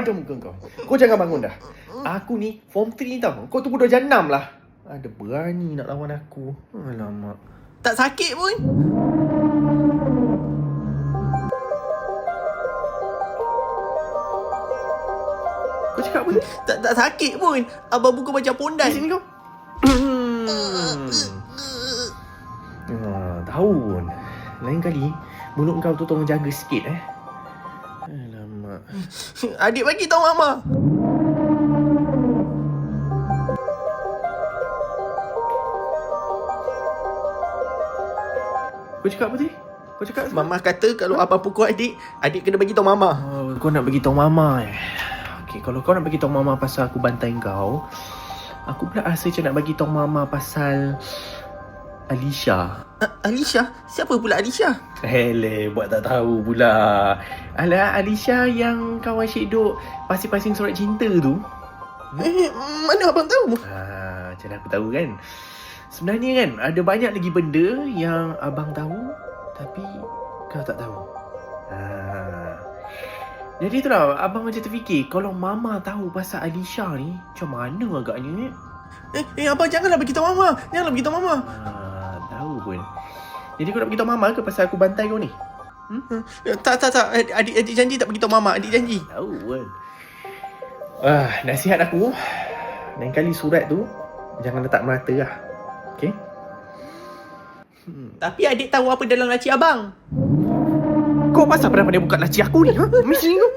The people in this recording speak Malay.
pada muka kau. Kau jangan bangun dah. Aku ni form 3 tau. Kau tunggu darjah 6 lah. Ada berani nak lawan aku. Alamak. Tak sakit pun. Kau cakap apa? Tak sakit pun. Abang buka macam pondan. Di sini kau. Tahu pun. Lain kali mulut kau tu tolong jaga sikit Alamak. Adik bagi tahu mama. Kau cakap apa tadi? Kau cakap apa? Mama kata kalau abang pukul adik, adik kena bagi tahu mama. Oh, kau nak bagi tahu mama Okey, kalau kau nak bagi tahu mama pasal aku bantai kau, aku pula rasa macam nak bagi tahu mama pasal Alisha. Alisha? Siapa pula Alisha? Hele, buat tak tahu pula. Alah, Alisha yang kau asyik duk pasing-pasing surat cinta tu. Mana abang tahu? Macam aku tahu kan. Sebenarnya kan, ada banyak lagi benda yang abang tahu, tapi kau tak tahu. Jadi itulah, abang macam terfikir, kalau mama tahu pasal Alisha ni, macam mana agaknya Abang janganlah bagi tahu mama. Janganlah bagi tahu mama. Tahu pun. Jadi kau nak beritahu mama ke pasal aku bantai kau ni? Tak. Adik janji tak bagi tahu mama. Adik janji. Tahu pun. Nasihat aku, lain kali surat tu jangan letak merata lah. Okay? Tapi adik tahu apa dalam laci abang. Kau pasal pernah buka laci aku ni? Mesti kau.